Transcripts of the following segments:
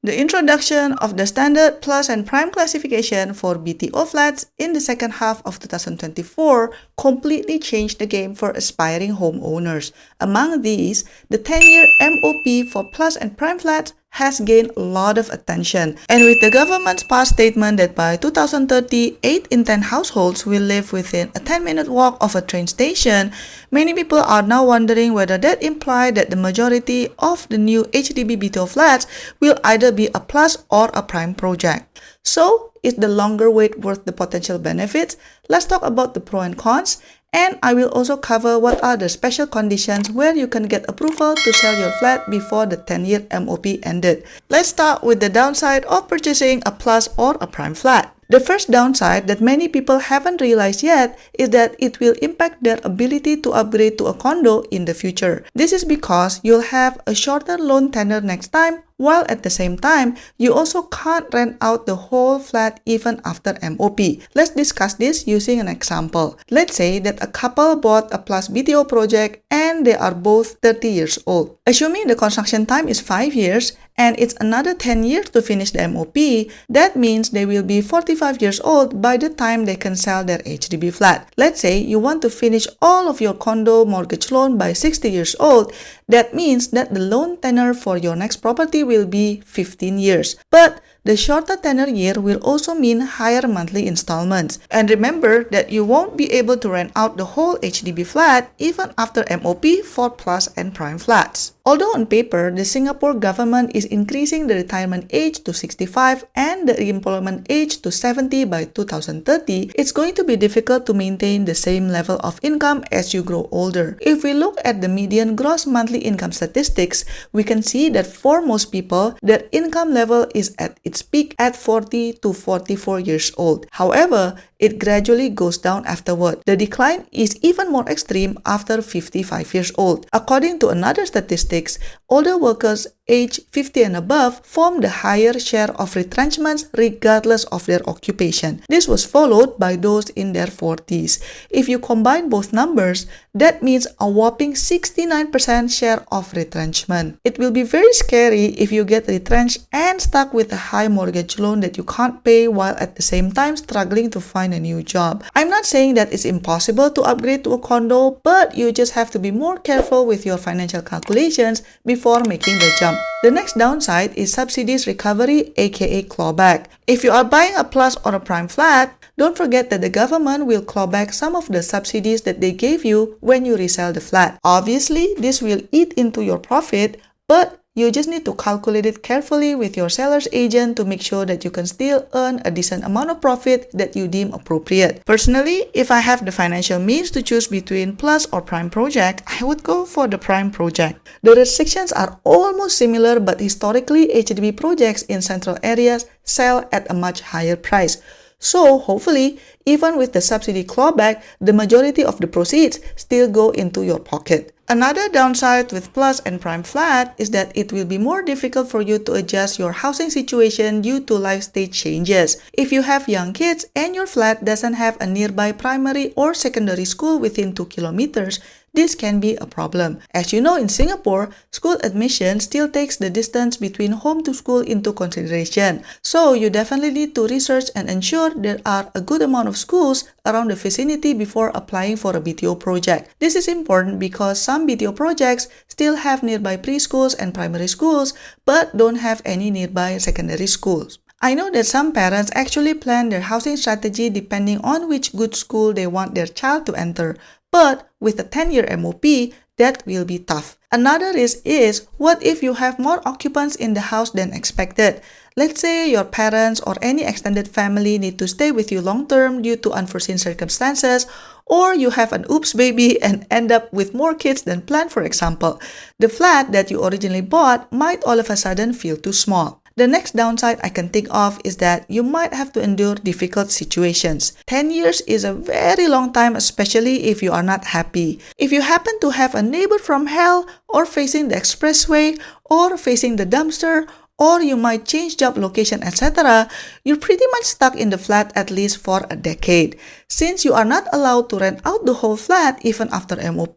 The introduction of the standard Plus and Prime classification for BTO flats in the second half of 2024 completely changed the game for aspiring homeowners. Among these, the 10-year MOP for Plus and Prime flats has gained a lot of attention. And with the government's past statement that by 2030, 8 in 10 households will live within a 10-minute walk of a train station, many people are now wondering whether that implies that the majority of the new HDB BTO flats will either be a Plus or a Prime project. So, is the longer wait worth the potential benefits? Let's talk about the pros and cons. And I will also cover what are the special conditions where you can get approval to sell your flat before the 10-year MOP ended. Let's start with the downside of purchasing a Plus or a Prime flat. The first downside that many people haven't realized yet is that it will impact their ability to upgrade to a condo in the future. This is because you'll have a shorter loan tenure next time, while at the same time, you also can't rent out the whole flat even after MOP. Let's discuss this using an example. Let's say that a couple bought a Plus BTO project and they are both 30 years old. Assuming the construction time is 5 years and it's another 10 years to finish the MOP, that means they will be 45 years old by the time they can sell their HDB flat. Let's say you want to finish all of your condo mortgage loan by 60 years old. That means that the loan tenure for your next property will be 15 years. But the shorter tenure year will also mean higher monthly installments. And remember that you won't be able to rent out the whole HDB flat even after MOP for Plus and Prime flats. Although on paper, the Singapore government is increasing the retirement age to 65 and the employment age to 70 by 2030, it's going to be difficult to maintain the same level of income as you grow older. If we look at the median gross monthly income statistics, we can see that for most people, their income level is at its peak at 40 to 44 years old. However, it gradually goes down afterward. The decline is even more extreme after 55 years old. According to another statistics, older workers aged 50 and above form the higher share of retrenchments regardless of their occupation. This was followed by those in their 40s. If you combine both numbers, that means a whopping 69% share of retrenchment. It will be very scary if you get retrenched and stuck with a high mortgage loan that you can't pay while at the same time struggling to find a new job. I'm not saying that it's impossible to upgrade to a condo, but you just have to be more careful with your financial calculations before making the jump. The next downside is subsidies recovery, aka clawback. If you are buying a Plus or a Prime flat, don't forget that the government will claw back some of the subsidies that they gave you when you resell the flat. Obviously, this will eat into your profit, but you just need to calculate it carefully with your seller's agent to make sure that you can still earn a decent amount of profit that you deem appropriate. Personally, if I have the financial means to choose between Plus or Prime project, I would go for the Prime project. The restrictions are almost similar, but historically, HDB projects in central areas sell at a much higher price. So, hopefully, even with the subsidy clawback, the majority of the proceeds still go into your pocket. Another downside with Plus and Prime flat is that it will be more difficult for you to adjust your housing situation due to life stage changes. If you have young kids and your flat doesn't have a nearby primary or secondary school within 2 kilometers, this can be a problem. As you know, in Singapore, school admission still takes the distance between home to school into consideration. So you definitely need to research and ensure there are a good amount of schools around the vicinity before applying for a BTO project. This is important because some BTO projects still have nearby preschools and primary schools, but don't have any nearby secondary schools. I know that some parents actually plan their housing strategy depending on which good school they want their child to enter. But with a 10-year MOP, that will be tough. Another risk is, what if you have more occupants in the house than expected? Let's say your parents or any extended family need to stay with you long-term due to unforeseen circumstances, or you have an oops baby and end up with more kids than planned, for example. The flat that you originally bought might all of a sudden feel too small. The next downside I can think of is that you might have to endure difficult situations. 10 years is a very long time, especially if you are not happy. If you happen to have a neighbor from hell, or facing the expressway, or facing the dumpster, or you might change job location, etc., you're pretty much stuck in the flat at least for a decade. Since you are not allowed to rent out the whole flat even after MOP,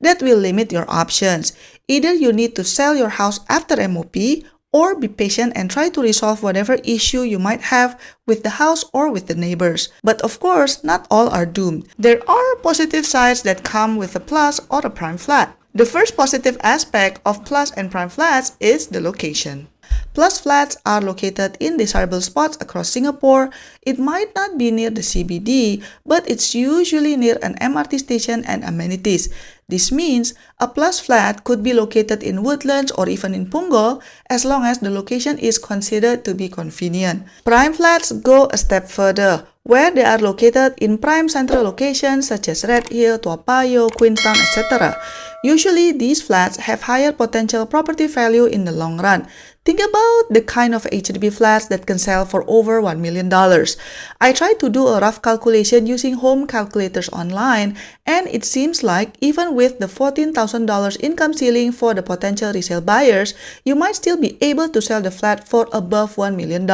that will limit your options. Either you need to sell your house after MOP, or be patient and try to resolve whatever issue you might have with the house or with the neighbors. But of course, not all are doomed. There are positive sides that come with a plus or a prime flat. The first positive aspect of plus and prime flats is the location. Plus flats are located in desirable spots across Singapore. It might not be near the CBD, but it's usually near an MRT station and amenities. This means a plus flat could be located in Woodlands or even in Punggol as long as the location is considered to be convenient. Prime flats go a step further, where they are located in prime central locations such as Red Hill, Toa Payoh, Queenstown, etc. Usually, these flats have higher potential property value in the long run. Think about the kind of HDB flats that can sell for over $1 million. I tried to do a rough calculation using home calculators online, and it seems like even with the $14,000 income ceiling for the potential resale buyers, you might still be able to sell the flat for above $1 million.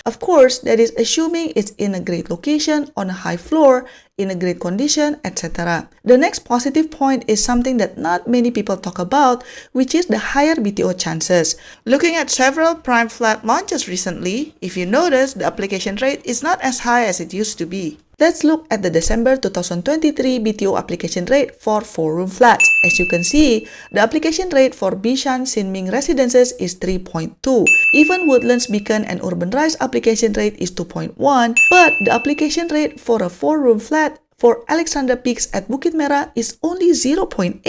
Of course, that is assuming it's in a great location, on a high floor, in a great condition, etc. The next positive point is something that not many people talk about, which is the higher BTO chances. Looking at several prime flat launches recently, if you notice, the application rate is not as high as it used to be. Let's look at the December 2023 BTO application rate for 4-room flats. As you can see, the application rate for Bishan Sin Ming residences is 3.2. Even Woodlands Beacon and Urban Rise application rate is 2.1, but the application rate for a 4-room flat for Alexandra Peaks at Bukit Merah is only 0.8,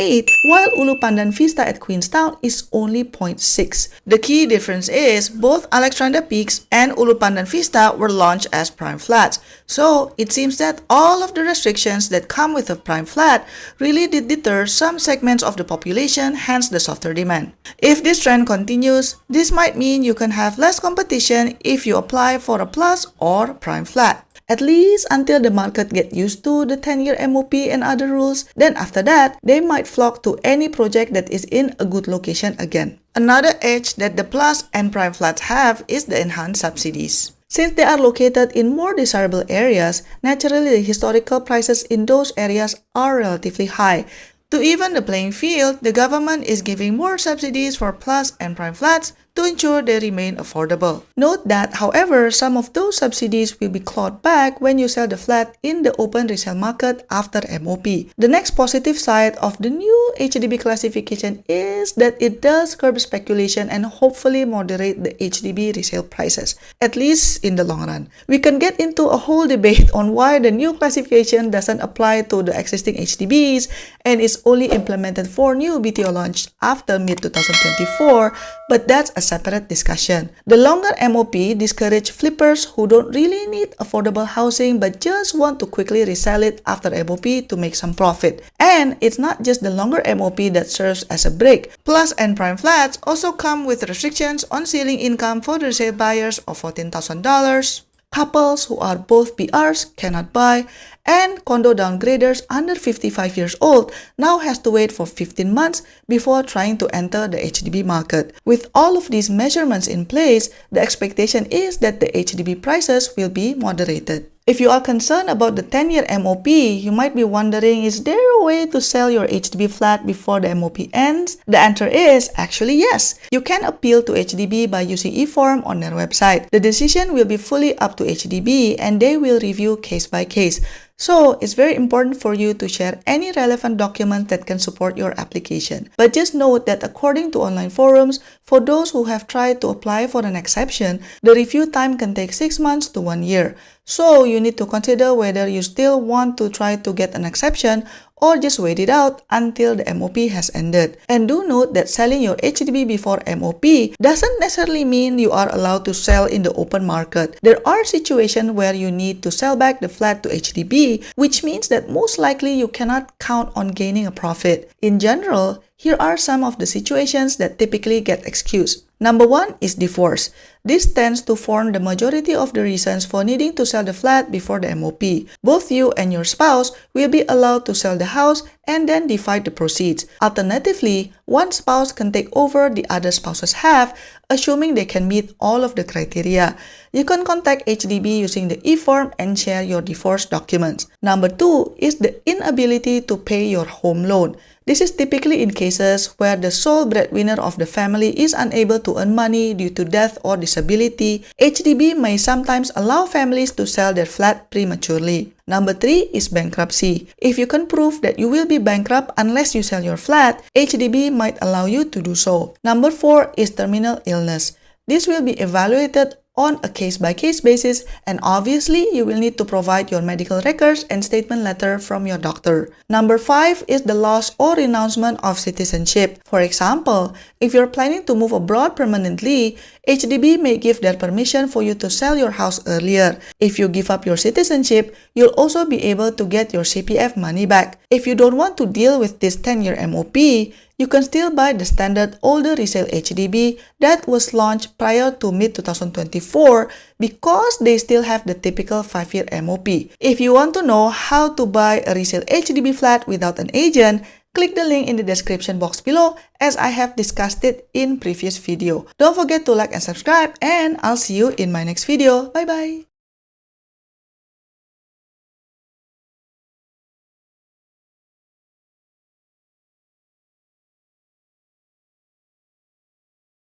while Ulu Pandan Vista at Queenstown is only 0.6. The key difference is both Alexandra Peaks and Ulu Pandan Vista were launched as prime flats. So it seems that all of the restrictions that come with a prime flat really did deter some segments of the population, hence the softer demand. If this trend continues, this might mean you can have less competition if you apply for a plus or prime flat. At least until the market gets used to the 10-year MOP and other rules, then after that, they might flock to any project that is in a good location again. Another edge that the plus and prime flats have is the enhanced subsidies. Since they are located in more desirable areas, naturally the historical prices in those areas are relatively high. To even the playing field, the government is giving more subsidies for plus and prime flats to ensure they remain affordable. Note that, however, some of those subsidies will be clawed back when you sell the flat in the open resale market after MOP. The next positive side of the new HDB classification is that it does curb speculation and hopefully moderate the HDB resale prices, at least in the long run. We can get into a whole debate on why the new classification doesn't apply to the existing HDBs and is only implemented for new BTO launched after mid-2024, but that's a separate discussion. The longer MOP discourage flippers who don't really need affordable housing but just want to quickly resell it after MOP to make some profit. And it's not just the longer MOP that serves as a break. Plus and prime flats also come with restrictions on ceiling income for the resale buyers of $14,000. Couples who are both PRs cannot buy, and condo downgraders under 55 years old now has to wait for 15 months before trying to enter the HDB market. With all of these measurements in place, the expectation is that the HDB prices will be moderated. If you are concerned about the 10-year MOP, you might be wondering, is there a way to sell your HDB flat before the MOP ends? The answer is actually yes. You can appeal to HDB by using e-form on their website. The decision will be fully up to HDB and they will review case by case. So, it's very important for you to share any relevant document that can support your application. But just note that according to online forums, for those who have tried to apply for an exception, the review time can take 6 months to 1 year. So, you need to consider whether you still want to try to get an exception or just wait it out until the MOP has ended. And do note that selling your HDB before MOP doesn't necessarily mean you are allowed to sell in the open market. There are situations where you need to sell back the flat to HDB, which means that most likely you cannot count on gaining a profit. In general, here are some of the situations that typically get excused. Number 1 is divorce. This tends to form the majority of the reasons for needing to sell the flat before the MOP. Both you and your spouse will be allowed to sell the house and then divide the proceeds. Alternatively, one spouse can take over the other spouse's half, assuming they can meet all of the criteria. You can contact HDB using the e-form and share your divorce documents. Number 2 is the inability to pay your home loan. This is typically in cases where the sole breadwinner of the family is unable to earn money due to death or disability. HDB may sometimes allow families to sell their flat prematurely. Number 3 is bankruptcy. If you can prove that you will be bankrupt unless you sell your flat, HDB might allow you to do so. Number 4 is terminal illness. This will be evaluated on a case-by-case basis, and obviously you will need to provide your medical records and statement letter from your doctor. Number 5 is the loss or renouncement of citizenship. For example, if you're planning to move abroad permanently, HDB may give their permission for you to sell your house earlier. If you give up your citizenship, you'll also be able to get your CPF money back. If you don't want to deal with this 10-year MOP, you can still buy the standard older resale HDB that was launched prior to mid-2024 because they still have the typical 5-year MOP. If you want to know how to buy a resale HDB flat without an agent, click the link in the description box below as I have discussed it in previous video. Don't forget to like and subscribe, and I'll see you in my next video. Bye bye!